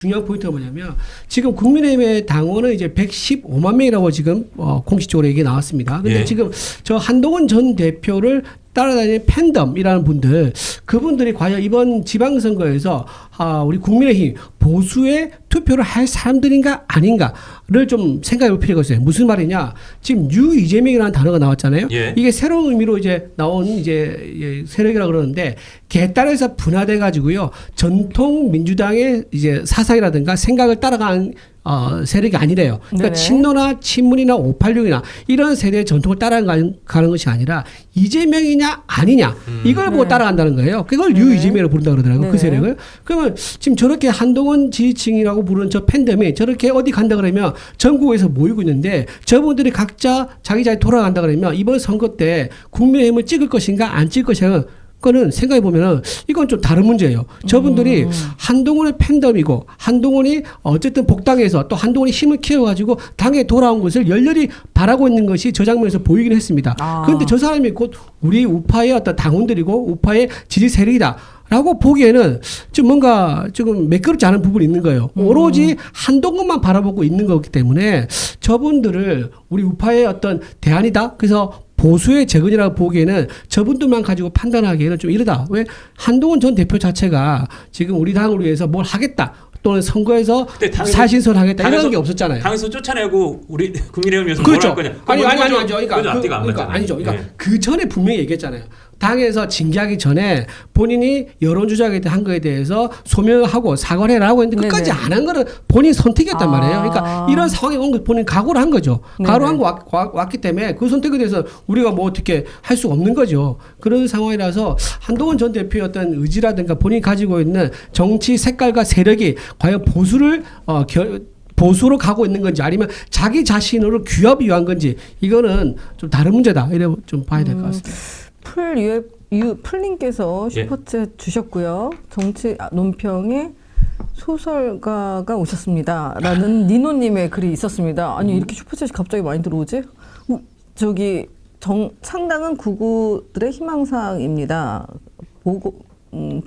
중요한 포인트가 뭐냐면 지금 국민의힘의 당원은 이제 115만 명이라고 지금 공식적으로 얘기 나왔습니다. 근데 예. 지금 저 한동훈 전 대표를 따라다니는 팬덤이라는 분들, 그분들이 과연 이번 지방선거에서 우리 국민의힘 보수의 투표를 할 사람들인가 아닌가를 좀 생각해 볼 필요가 있어요. 무슨 말이냐? 지금 유이재명이라는 단어가 나왔잖아요. 예. 이게 새로운 의미로 이제 나온 이제 세력이라고 그러는데 개딸에서 분화돼 가지고요. 전통 민주당의 이제 사상이라든가 생각을 따라가는 세력이 아니래요. 그러니까 네네. 친노나 친문이나 586이나 이런 세대의 전통을 따라가는 것이 아니라 이재명이냐 아니냐 이걸 보고 네. 따라간다는 거예요. 그걸 네네. 유이재명이라고 부른다 그러더라고요. 네네. 그 세력을. 그러면 지금 저렇게 한동훈 지지층이라고 부르는 저 팬덤이 저렇게 어디 간다 그러면 전국에서 모이고 있는데 저분들이 각자 자기 자리 돌아간다 그러면 이번 선거 때 국민의힘을 찍을 것인가 안 찍을 것인가 거는 생각해 보면은 이건 좀 다른 문제예요. 저분들이 한동훈의 팬덤이고 한동훈이 어쨌든 복당해서 또 한동훈이 힘을 키워가지고 당에 돌아온 것을 열렬히 바라고 있는 것이 저 장면에서 보이긴 했습니다. 그런데 저 사람이 곧 우리 우파의 어떤 당원들이고 우파의 지지 세력이다. 라고 보기에는 좀 뭔가 조금 매끄럽지 않은 부분이 있는 거예요. 오로지 한동훈만 바라보고 있는 거기 때문에 저분들을 우리 우파의 어떤 대안이다. 그래서 보수의 재건이라고 보기에는 저분들만 가지고 판단하기에는 좀 이르다. 왜? 한동훈 전 대표 자체가 지금 우리 당을 위해서 뭘 하겠다. 또는 선거에서 살신선하겠다. 이런 게 없었잖아요. 당에서 쫓아내고 우리 국민의힘을 위해서 그렇죠. 뭘 할 거냐. 아니죠. 그러니까 아니죠. 그러니까 그 전에 분명히 얘기했잖아요. 당에서 징계하기 전에 본인이 여론조작에 한 거에 대해서 소명하고 사과를 해라고 했는데 끝까지 안 한 거는 본인 선택이었단 말이에요. 그러니까 이런 상황이 온 거 본인 각오를 한 거죠. 각오를 한 거 왔기 때문에 그 선택에 대해서 우리가 뭐 어떻게 할 수가 없는 거죠. 그런 상황이라서 한동훈 전 대표의 어떤 의지라든가 본인이 가지고 있는 정치 색깔과 세력이 과연 보수를 보수로 가고 있는 건지 아니면 자기 자신으로 규합이 위한 건지 이거는 좀 다른 문제다. 이래 좀 봐야 될 것 같습니다. 풀님께서 슈퍼챗 주셨고요. 정치 논평에 소설가가 오셨습니다. 라는 니노님의 글이 있었습니다. 아니 이렇게 슈퍼챗이 갑자기 많이 들어오지? 저기 상당은 구구들의 희망사항입니다.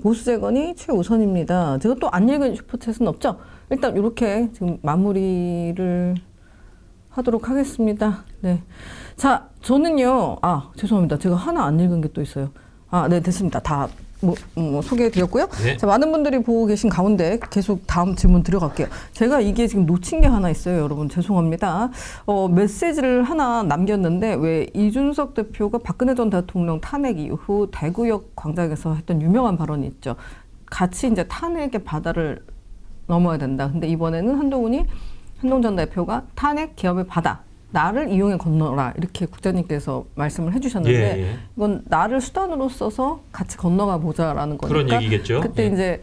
보수 재건이 최우선입니다. 제가 또 안 읽은 슈퍼챗은 없죠? 일단 이렇게 지금 마무리를 하도록 하겠습니다. 네. 자, 저는요. 죄송합니다. 제가 하나 안 읽은 게 또 있어요. 네, 됐습니다. 다 소개해드렸고요. 네. 자, 많은 분들이 보고 계신 가운데 계속 다음 질문 들어갈게요. 제가 이게 지금 놓친 게 하나 있어요. 여러분 죄송합니다. 메시지를 하나 남겼는데 왜 이준석 대표가 박근혜 전 대통령 탄핵 이후 대구역 광장에서 했던 유명한 발언이 있죠. 같이 이제 탄핵의 바다를 넘어야 된다. 근데 이번에는 한동훈 전 대표가 탄핵 기업의 바다, 나를 이용해 건너라 이렇게 국장님께서 말씀을 해주셨는데 이건 나를 수단으로 써서 같이 건너가 보자라는 거니까 그런 얘기겠죠. 그때 이제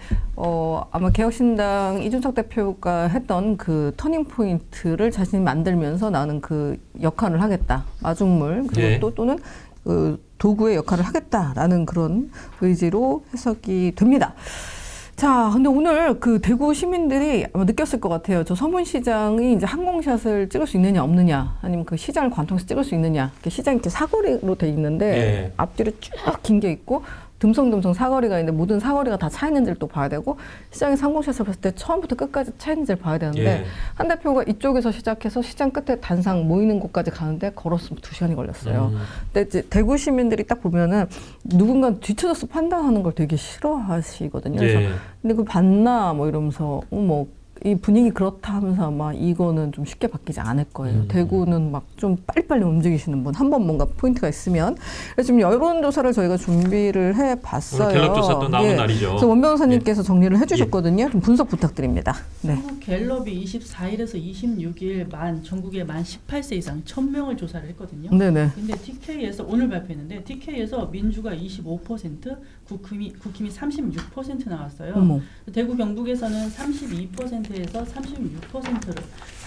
아마 개혁신당 이준석 대표가 했던 그 터닝 포인트를 자신이 만들면서 나는 그 역할을 하겠다, 마중물 그리고 또는 그 도구의 역할을 하겠다라는 그런 의지로 해석이 됩니다. 자, 근데 오늘 그 대구 시민들이 아마 느꼈을 것 같아요. 저 서문시장이 이제 항공샷을 찍을 수 있느냐 없느냐, 아니면 그 시장을 관통해서 찍을 수 있느냐. 시장이 이렇게 사거리로 돼 있는데 앞뒤로 쭉 긴 게 있고 듬성듬성 사거리가 있는데 모든 사거리가 다 차 있는지를 또 봐야 되고 시장에서 항공샷을 봤을 때 처음부터 끝까지 차 있는지를 봐야 되는데 한 대표가 이쪽에서 시작해서 시장 끝에 단상 모이는 곳까지 가는데 걸었으면 2시간이 걸렸어요. 근데 이제 대구 시민들이 딱 보면은 누군가 뒤쳐져서 판단하는 걸 되게 싫어하시거든요. 그래서 근데 그 봤나 뭐 이러면서 이 분위기 그렇다 하면서 아마 이거는 좀 쉽게 바뀌지 않을 거예요. 대구는 막 좀 빨리빨리 움직이시는 분, 한 번 뭔가 포인트가 있으면. 그래서 지금 여론조사를 저희가 준비를 해봤어요. 오늘 갤럽조사 또 나온 날이죠. 그래서 원 변호사님께서 정리를 해주셨거든요. 좀 분석 부탁드립니다. 네. 갤럽이 24일에서 26일 전국에 만 18세 이상 1000명을 조사를 했거든요. 네네. 근데 TK에서 오늘 발표했는데 TK에서 민주가 25%, 국힘이 36% 나왔어요. 어머. 대구 경북에서는 32%에서 36%를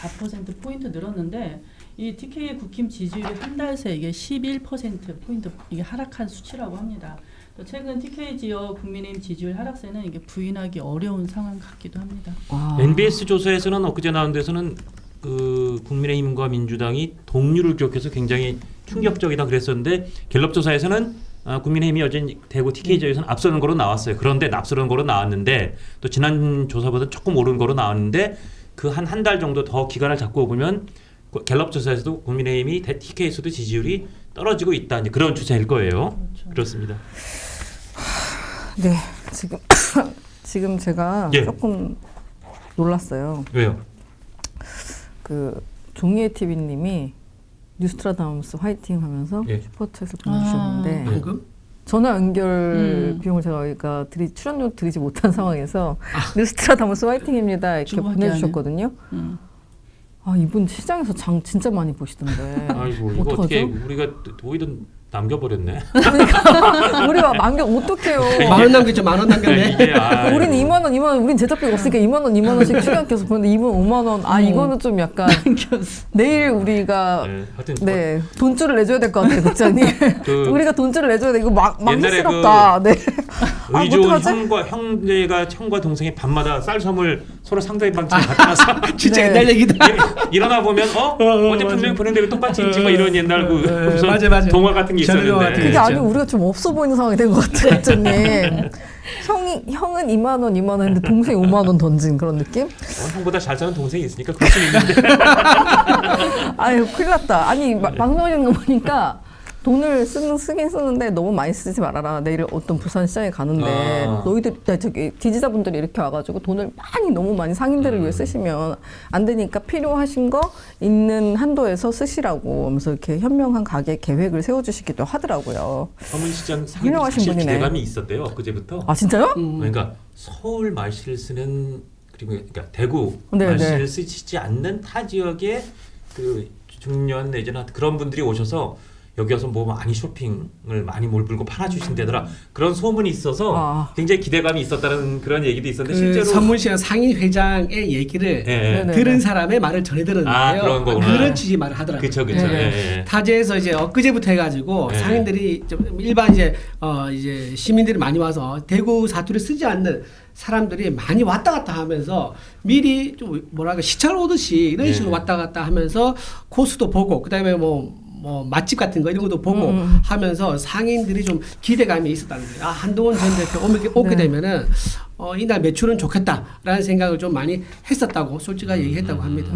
4% 포인트 늘었는데 이 TK의 국힘 지지율이 한 달 새 이게 11% 포인트 이게 하락한 수치라고 합니다. 또 최근 TK 지역 국민의힘 지지율 하락세는 이게 부인하기 어려운 상황 같기도 합니다. NBS 조사에서는 엊그제 나온 데서는 그 국민의힘과 민주당이 동률을 기록해서 굉장히 충격적이다 그랬었는데 갤럽 조사에서는 국민의힘이 어제 대구 TK 지역에서는 앞서는 거로 나왔어요. 그런데 앞서는 거로 나왔는데 또 지난 조사보다 조금 오른 거로 나왔는데 그 한 달 정도 더 기간을 잡고 보면 갤럽 조사에서도 국민의힘이 TK에서도 지지율이 떨어지고 있다. 이제 그런 추세일 거예요. 그렇죠. 그렇습니다. 네, 지금 제가 예. 조금 놀랐어요. 왜요? 그 종이의 TV님이 뉴스트라다무스 화이팅 하면서 예. 슈퍼챗을 보내주셨는데 방금 전화 연결 비용을 저희가 출연료 드리지 못한 상황에서 뉴스트라다무스 화이팅입니다 이렇게 주고받기 보내주셨거든요. 아 이분 시장에서 장 진짜 많이 보시던데. 아이고 이거 어떡하죠? 어떻게 우리가 오히려 남겨버렸네. 우리가 만개 어떡해요. 10,000원 남겼죠. 10,000원 남겼네. 이게 우리는 2만 원, 우린 제작비가 없으니까 2만 원씩 출연해서 보는데 이분 5만 원. 아 이거는 좀 약간 내일 우리가 네, 하여튼 네 돈줄을 내줘야 될 것 같아요, 국장님. 그 우리가 돈줄을 내줘야 돼. 이거 막 옛날에 망스럽다. 네. 의리 좋은 어떡하지? 형과 동생이 밤마다 쌀 선물 서로 상대방처럼 갖다 놔서 진짜 네. 옛날 얘기다. 일어나 보면 어제 분명히 보낸데 똑같이 있지 뭐 이런 옛날 그 무슨 맞아. 동화 같은 게 전에 동화 있었는데. 같은 그게 게 아니고 우리가 좀 없어 보이는 상황이 된 것 같아요, 국장님. 형은 2만 원 했는데 동생이 5만 원 던진 그런 느낌? 형보다 잘 사는 동생이 있으니까 그럴 수 있는데. 아유 큰일 났다. 아니 방송하시는 거 보니까 돈을 쓰긴 쓰는데 너무 많이 쓰지 말아라. 내일 어떤 부산 시장에 가는데 너희들 저기 지지자분들이 이렇게 와가지고 돈을 너무 많이 상인들을 위해 쓰시면 안 되니까 필요하신 거 있는 한도에서 쓰시라고 하면서 이렇게 현명한 가게 계획을 세워주시기도 하더라고요. 서문시장 상인이 훌륭하신 사실 분이네. 기대감이 있었대요. 그제부터. 아 진짜요? 그러니까 서울 말씨를 쓰는 그리고 그러니까 대구 네, 말씨를 네. 쓰지 않는 타 지역의 그 중년 내지는 그런 분들이 오셔서 여기 와서 뭐 많이 쇼핑을 많이 몰고 팔아주신다더라 그런 소문이 있어서 굉장히 기대감이 있었다는 그런 얘기도 있었는데 그 실제로 서문시장 상인 회장의 얘기를 예, 예. 네네. 들은 사람의 말을 전해 들었는데요. 아, 그런 거구나. 그런 취지 말을 하더라고요. 그쵸. 네. 예, 예. 타지에서 이제 엊그제부터 해가지고 네. 상인들이 좀 일반 이제 이제 시민들이 많이 와서 대구 사투리 쓰지 않는 사람들이 많이 왔다 갔다 하면서 미리 좀 뭐랄까 시찰 오듯이 이런 네. 식으로 왔다 갔다 하면서 코스도 보고 그다음에 뭐 맛집 같은 거 이런 것도 보고 하면서 상인들이 좀 기대감이 있었다는 거예요. 아 한동훈 전 대표 오게 네. 되면은 이날 매출은 좋겠다라는 생각을 좀 많이 했었다고 솔직하게 얘기했다고 합니다.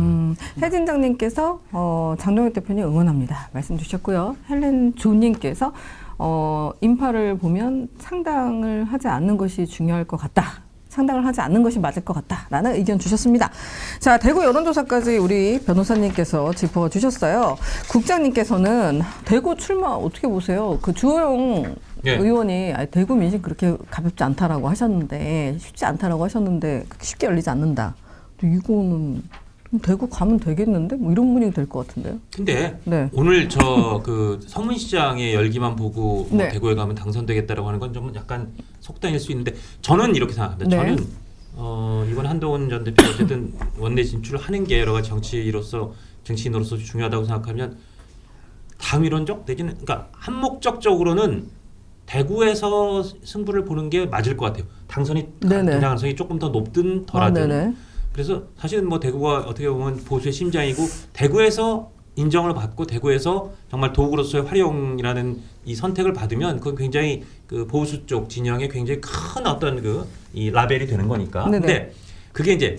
혜진장님께서 장동혁 대표님 응원합니다 말씀 주셨고요. 헬렌 조님께서 인파를 보면 상당을 하지 않는 것이 중요할 것 같다. 상당을 하지 않는 것이 맞을 것 같다라는 의견 주셨습니다. 자, 대구 여론조사까지 우리 변호사님께서 짚어 주셨어요. 국장님께서는 대구 출마 어떻게 보세요? 그 주호영 예. 의원이 대구 민심 그렇게 가볍지 않다라고 하셨는데 쉽지 않다라고 하셨는데 쉽게 열리지 않는다. 이거는 대구 가면 되겠는데? 뭐 이런 분위기 될 것 같은데요. 근데 네. 오늘 저 그 서문시장의 열기만 보고 뭐 네. 대구에 가면 당선되겠다라고 하는 건 좀 약간 속단일 수 있는데 저는 이렇게 생각합니다. 네. 저는 이번 한동훈 전 대표 어쨌든 원내 진출을 하는 게 여러 가지 정치인으로서 중요하다고 생각하면 당위론적 내지는 그러니까 한목적적으로는 대구에서 승부를 보는 게 맞을 것 같아요. 당선이 네네. 가능성이 조금 더 높든 덜하든. 네네. 그래서 사실은 뭐 대구가 어떻게 보면 보수의 심장이고 대구에서 인정을 받고 대구에서 정말 도구로서의 활용이라는 이 선택을 받으면 그건 굉장히 그 보수 쪽 진영에 굉장히 큰 어떤 그 이 라벨이 되는 거니까. 네네. 근데 그게 이제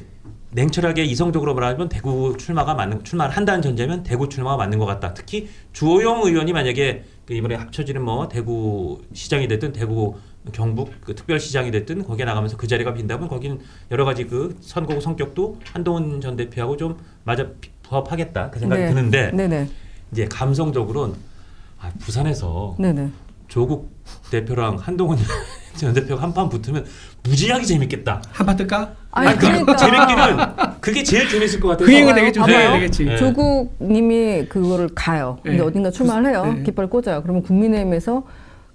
냉철하게 이성적으로 말하면 대구 출마를 한다는 전제면 대구 출마가 맞는 것 같다. 특히 주호영 의원이 만약에 그 이번에 합쳐지는 뭐 대구 시장이 됐든 대구 경북 그 특별시장이 됐든 거기에 나가면서 그 자리가 빈다면 거기는 여러 가지 그 선거구 성격도 한동훈 전 대표하고 좀 맞아 부합하겠다 그 생각이 네. 드는데 네네. 이제 감성적으로는 부산에서 네네. 조국 대표랑 한동훈 전 대표가 한판 붙으면 무지하게 재밌겠다. 한판 뜰까? 아니, 그러니까 재밌기는 그게 제일 재밌을 것 같아요. 그 얘기가 되겠죠. 그 봐봐요. 얘기가 되겠지. 네. 조국님이 그거를 가요. 근데 네. 어딘가 출마를 해요. 네. 깃발 꽂아요. 그러면 국민의힘에서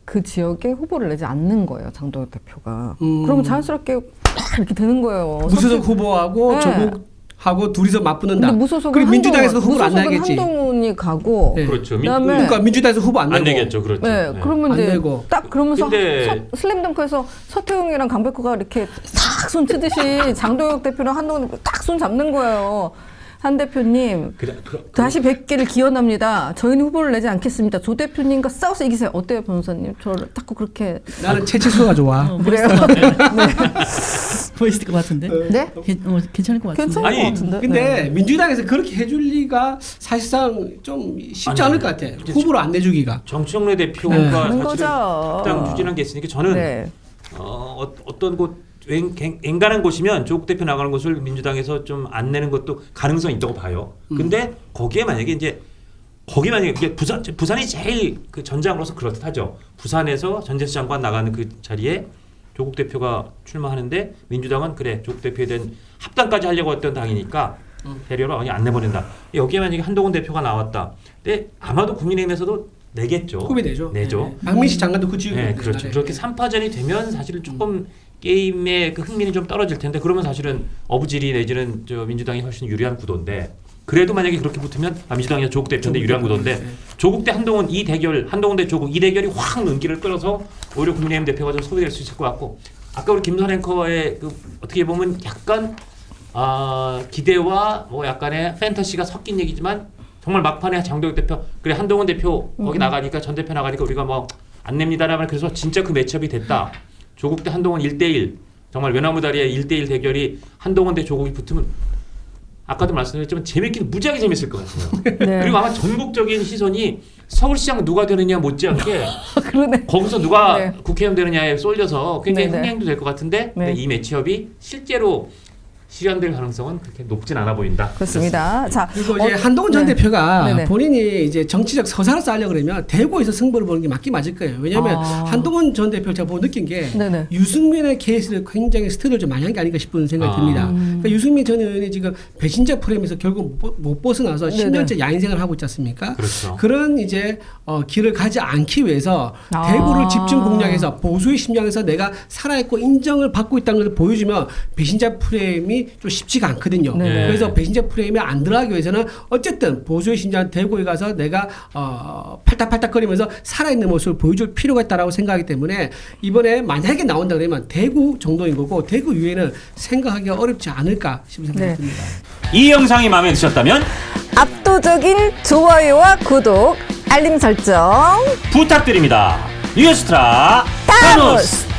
그 지역에 후보를 내지 않는 거예요. 장동혁 대표가. 그러면 자연스럽게 딱 이렇게 되는 거예요. 무소속 후보하고 네. 조국하고 둘이서 맞붙는다. 근데 무소속은 그리고 민주당에서 후보를 안 무소속은 내겠지. 한동훈이 가고. 네. 그렇죠. 그다음에 그러니까 민주당에서 후보 안 내고. 안 내겠죠. 그렇죠. 네, 그러면 안 이제 내고. 딱 그러면서 근데- 슬램덩크에서 서태웅이랑 강백호가 이렇게 탁 손 치듯이 장동혁 대표랑 한동훈 딱 손 잡는 거예요. 산 대표님 그 다시 뵙기를 기원합니다. 저희는 후보를 내지 않겠습니다. 조 대표님과 싸워서 이기세요. 어때요, 변호사님? 저를 자꾸 그렇게 나는 채채수가 좋아. 그래요? 보이실 것 같은데. 네? 괜찮을 것 같은데. 괜찮을 아니, 것 같은데. 근데 네. 민주당에서 그렇게 해줄 리가 사실상 좀 쉽지 아니, 않을 것 같아. 후보로 안 내주기가. 정청래 대표가 네. 그런 사실은 거죠. 합당 추진한 게 있으니까 저는 네. 어떤 곳 앵간한 곳이면 조국 대표 나가는 곳을 민주당에서 좀 안 내는 것도 가능성이 있다고 봐요. 근데 거기에 만약에 이게 부산이 제일 그 전장으로서 그렇듯하죠. 부산에서 전재수 장관 나가는 그 자리에 조국 대표가 출마하는데 민주당은 그래 조국 대표에 대한 합당까지 하려고 했던 당이니까 배려로 안 내보낸다. 여기에 만약에 한동훈 대표가 나왔다. 근데 아마도 국민의힘에서도 내겠죠. 후배 내죠. 내죠. 네. 박민식 장관도 그 지역에. 네, 그렇죠. 그렇게 3파전이 되면 사실은 조금 게임의 그 흥미는 좀 떨어질 텐데 그러면 사실은 어부질이 내지는 저 민주당이 훨씬 유리한 구도인데 그래도 만약에 그렇게 붙으면 민주당이 조국 대표인데 유리한 구도인데 네. 조국 대 한동훈 이 대결 한동훈 대 조국 이 대결이 확 눈길을 끌어서 오히려 국민의힘 대표가 좀 소비될 수 있을 것 같고 아까 우리 김선 앵커의 그 어떻게 보면 약간 기대와 뭐 약간의 판타시가 섞인 얘기지만 정말 막판에 장도혁 대표 그래 한동훈 대표 거기 나가니까 전 대표 나가니까 우리가 뭐 안 냅니다라면 그래서 진짜 그 매첩이 됐다. 조국 대 한동훈 1대1 정말 외나무다리의 1대1 대결이 한동훈 대 조국이 붙으면 아까도 말씀드렸지만 재밌긴 무지하게 재밌을 것 같아요. 네. 그리고 아마 전국적인 시선이 서울시장 누가 되느냐 못지않게 그러네. 거기서 누가 네. 국회의원 되느냐에 쏠려서 굉장히 네네. 흥행도 될 것 같은데 네. 근데 이 매치업이 실제로 실현될 가능성은 그렇게 높진 않아 보인다. 그렇습니다. 자, 그리고 이제 한동훈 전 네. 대표가 네네. 본인이 이제 정치적 서사를 쌓으려 그러면 대구에서 승부를 보는 게 맞긴 맞을 거예요. 왜냐하면 한동훈 전 대표 제가 보고 느낀 게 네네. 유승민의 케이스를 굉장히 스트를 좀 많이 한 게 아닌가 싶은 생각이 듭니다. 그러니까 유승민 전 의원이 지금 배신자 프레임에서 결국 못 벗어나서 네네. 10년째 야인 생활을 하고 있지 않습니까? 그렇죠. 그런 이제 길을 가지 않기 위해서 아. 대구를 집중 공략해서 보수의 심장에서 내가 살아있고 인정을 받고 있다는 것을 보여주면 배신자 프레임이 좀 쉽지가 않거든요. 네. 그래서 배신자 프레임에 안 들어가기 위해서는 어쨌든 보수의 심장 대구에 가서 내가 팔딱팔딱거리면서 살아있는 모습을 보여줄 필요가 있다라고 생각하기 때문에 이번에 만약에 나온다 그러면 대구 정도인 거고 대구 이외에는 생각하기가 어렵지 않을까 싶은 생각이 네. 듭니다. 이 영상이 마음에 드셨다면 압도적인 좋아요와 구독, 알림 설정 부탁드립니다. 뉴스트라 타노스!